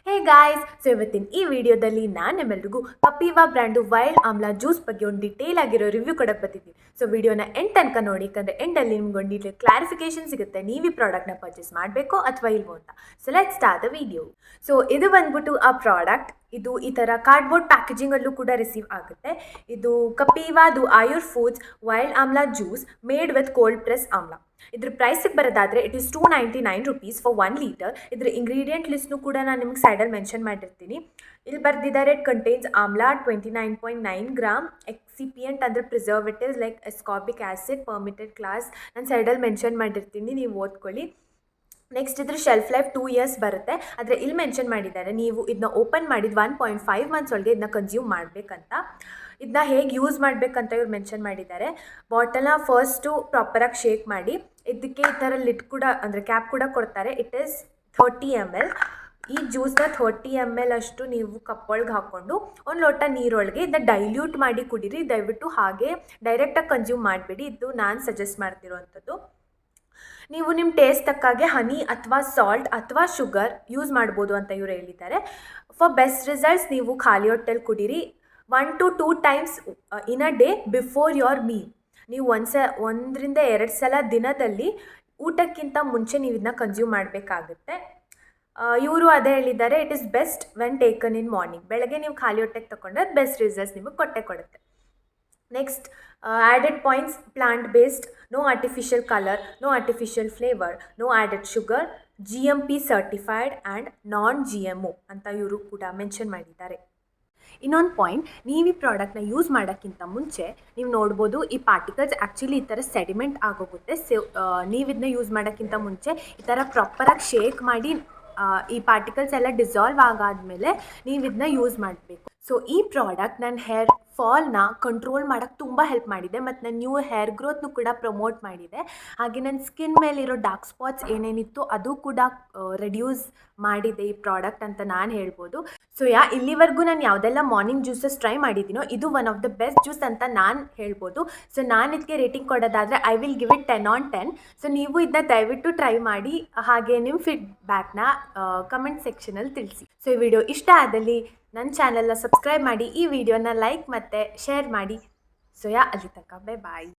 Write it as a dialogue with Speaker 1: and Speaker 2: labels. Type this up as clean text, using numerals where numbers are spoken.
Speaker 1: Hey guys, so ಇವತ್ತಿನ ಈ ವಿಡಿಯೋದಲ್ಲಿ ನಾನು ನಿಮ್ಮೆಲ್ರಿಗೂ Kapiva brand wild amla juice ಬಗ್ಗೆ ಒಂದು ಡೀಟೇಲ್ ಆಗಿರೋ ರಿವ್ಯೂ ಕೊಡಕ್ಕೆ ಬರ್ತಿದ್ದೀನಿ. ಸೊ ವಿಡಿಯೋನ ಎಂಡ್ ತನಕ ನೋಡಿ, ಯಾಕಂದರೆ ಎಂಡಲ್ಲಿ ನಿಮ್ಗೆ ಒಂದು ಡೀಟೇಲ್ ಕ್ಲಾರಿಫಿಕೇಶನ್ ಸಿಗುತ್ತೆ ನೀವು ಈ ಪ್ರಾಡಕ್ಟ್ನ ಪರ್ಚೇಸ್ ಮಾಡಬೇಕೋ ಅಥವಾ ಇಲ್ವೋ ಅಂತ. So let's start the video. So ಇದು ಬಂದ್ಬಿಟ್ಟು ಆ ಪ್ರಾಡಕ್ಟ್. ಇದು ಈ ಥರ ಕಾರ್ಡ್ಬೋರ್ಡ್ ಪ್ಯಾಕೇಜಿಂಗಲ್ಲೂ ಕೂಡ ರಿಸೀವ್ ಆಗುತ್ತೆ. ಇದು ಕಪೀವಾದು Ayur foods wild amla juice made with cold press amla. ಇದ್ರ ಪ್ರೈಸಿಗೆ ಬರೋದಾದರೆ ಇಟ್ ಇಸ್ ₹299 ಫಾರ್ 1 ಲೀಟರ್. ಇದ್ರ ಇಂಗ್ರೀಡಿಯೆಂಟ್ ಲಿಸ್ಟ್ನು ಕೂಡ ನಾನು ನಿಮ್ಗೆ ಸೈಡಲ್ಲಿ ಮೆನ್ಷನ್ ಮಾಡಿರ್ತೀನಿ. ಇಲ್ಲಿ ಬರ್ದಿದ್ದಾರೆ, it contains amla 29.9 gram, excipient ಅಂದರೆ preservatives like ascorbic acid permitted class. ನಾನು ಸೈಡಲ್ಲಿ ಮೆನ್ಷನ್ ಮಾಡಿರ್ತೀನಿ, ನೀವು ಓದ್ಕೊಳ್ಳಿ. ನೆಕ್ಸ್ಟ್ ಇದ್ರ ಶೆಲ್ಫ್ ಲೈಫ್ 2 ಇಯರ್ಸ್ ಬರುತ್ತೆ. ಆದರೆ ಇಲ್ಲಿ ಮೆನ್ಷನ್ ಮಾಡಿದ್ದಾರೆ ನೀವು ಇದನ್ನ ಓಪನ್ ಮಾಡಿದ 1.5 ಮಂತ್ಸ್ ಒಳಗೆ ಇದನ್ನ ಕನ್ಸ್ಯೂಮ್ ಮಾಡಬೇಕಂತ. ಇದನ್ನ ಹೇಗೆ ಯೂಸ್ ಮಾಡಬೇಕಂತ ಇವ್ರು ಮೆನ್ಷನ್ ಮಾಡಿದ್ದಾರೆ. ಬಾಟಲ್ನ ಫಸ್ಟು ಪ್ರಾಪರಾಗಿ ಶೇಕ್ ಮಾಡಿ, ಇದಕ್ಕೆ ಈ ಥರ ಲಿಡ್ ಕೂಡ ಅಂದರೆ ಕ್ಯಾಪ್ ಕೂಡ ಕೊಡ್ತಾರೆ. It is 30 ml. ಈ ಜ್ಯೂಸ್ನ 30 ml ಅಷ್ಟು ನೀವು ಕಪ್ಪೊಳಗೆ ಹಾಕ್ಕೊಂಡು ಒಂದು ಲೋಟ ನೀರೊಳಗೆ ಇದನ್ನ ಡೈಲ್ಯೂಟ್ ಮಾಡಿ ಕುಡೀರಿ. ದಯವಿಟ್ಟು ಹಾಗೆ ಡೈರೆಕ್ಟಾಗಿ ಕನ್ಸ್ಯೂಮ್ ಮಾಡಬೇಡಿ, ಇದು ನಾನು ಸಜೆಸ್ಟ್ ಮಾಡ್ತಿರೋವಂಥದ್ದು. ನೀವು ನಿಮ್ಮ ಟೇಸ್ಟ್ ತಕ್ಕಾಗೆ ಹನಿ ಅಥವಾ ಸಾಲ್ಟ್ ಅಥವಾ ಶುಗರ್ ಯೂಸ್ ಮಾಡ್ಬೋದು ಅಂತ ಇವ್ರು ಹೇಳಿದ್ದಾರೆ. ಫಾರ್ ಬೆಸ್ಟ್ ರಿಸಲ್ಟ್ಸ್ ನೀವು ಖಾಲಿ ಹೊಟ್ಟೆಲಿ ಕುಡೀರಿ. 1 to 2 times in a day before your meal. ನೀವು 1 ರಿಂದ 2 ಸಲ ದಿನದಲ್ಲಿ ಊಟಕ್ಕಿಂತ ಮುಂಚೆ ನೀವು ಇದನ್ನ ಕನ್ಸ್ಯೂಮ್ ಮಾಡಬೇಕಾಗುತ್ತೆ. ಇವರು ಅದೇ ಹೇಳಿದ್ದಾರೆ, it is best when taken in morning. ಬೆಳಗ್ಗೆ ನೀವು ಖಾಲಿ ಹೊಟ್ಟೆಗೆ ತಗೊಂಡ್ರೆ ಬೆಸ್ಟ್ ರಿಸಲ್ಟ್ಸ್ ನಿಮಗೆ ಕೊಡುತ್ತೆ. Next added points, plant based, no artificial color, no artificial flavor, no added sugar, GMP certified and non GMO ಅಂತ ಇವರು ಕೂಡ ಮೆನ್ಷನ್ ಮಾಡಿದ್ದಾರೆ. ಇನ್ನೊಂದು ಪಾಯಿಂಟ್, ನೀವು ಈ ಪ್ರಾಡಕ್ಟ್ನ ಯೂಸ್ ಮಾಡೋಕ್ಕಿಂತ ಮುಂಚೆ ನೀವು ನೋಡ್ಬೋದು ಈ ಪಾರ್ಟಿಕಲ್ಸ್ ಆ್ಯಕ್ಚುಲಿ ಈ ಥರ ಸೆಡಿಮೆಂಟ್ ಆಗೋಗುತ್ತೆ. ನೀವು ಇದನ್ನ ಯೂಸ್ ಮಾಡೋಕ್ಕಿಂತ ಮುಂಚೆ ಈ ಥರ ಪ್ರಾಪರಾಗಿ ಶೇಕ್ ಮಾಡಿ ಈ ಪಾರ್ಟಿಕಲ್ಸ್ ಎಲ್ಲ ಡಿಸಾಲ್ವ್ ಆಗಾದ್ಮೇಲೆ ನೀವು ಇದನ್ನ ಯೂಸ್ ಮಾಡಬೇಕು. ಸೊ ಈ ಪ್ರಾಡಕ್ಟ್ ನನ್ನ ಹೇರ್ ಫಾಲ್ನ ಕಂಟ್ರೋಲ್ ಮಾಡೋಕ್ಕೆ ತುಂಬ ಹೆಲ್ಪ್ ಮಾಡಿದೆ ಮತ್ತು ನನ್ನ ನ್ಯೂ ಹೇರ್ ಗ್ರೋತ್ನು ಕೂಡ ಪ್ರಮೋಟ್ ಮಾಡಿದೆ. ಹಾಗೆ ನನ್ನ ಸ್ಕಿನ್ ಮೇಲಿರೋ ಡಾರ್ಕ್ ಸ್ಪಾಟ್ಸ್ ಏನೇನಿತ್ತು ಅದು ಕೂಡ ರೆಡ್ಯೂಸ್ ಮಾಡಿದೆ ಈ ಪ್ರಾಡಕ್ಟ್ ಅಂತ ನಾನು ಹೇಳ್ಬೋದು. ಸೊ ಇಲ್ಲಿವರೆಗೂ ನಾನು ಯಾವುದೆಲ್ಲ ಮಾರ್ನಿಂಗ್ ಜ್ಯೂಸಸ್ ಟ್ರೈ ಮಾಡಿದ್ದೀನೋ ಇದು one of the best juice ಅಂತ ನಾನು ಹೇಳ್ಬೋದು. ಸೊ ನಾನು ಇದಕ್ಕೆ ರೇಟಿಂಗ್ ಕೊಡೋದಾದರೆ I will give it 10 on 10. So ನೀವು ಇದನ್ನ ದಯವಿಟ್ಟು ಟ್ರೈ ಮಾಡಿ, ಹಾಗೆ ನಿಮ್ಮ ಫೀಡ್ಬ್ಯಾಕ್ನ ಕಮೆಂಟ್ ಸೆಕ್ಷನಲ್ಲಿ ತಿಳಿಸಿ. ಸೊ ಈ ವಿಡಿಯೋ ಇಷ್ಟ ಆದಲ್ಲಿ ನನ್ನ ಚಾನಲ್ನ ಸಬ್ಸ್ಕ್ರೈಬ್ ಮಾಡಿ, ಈ ವಿಡಿಯೋನ ಲೈಕ್ ಮತ್ತು ಶೇರ್ ಮಾಡಿ. ಸೊ ಅಲ್ಲಿ ತನಕ ಬಾಯ್.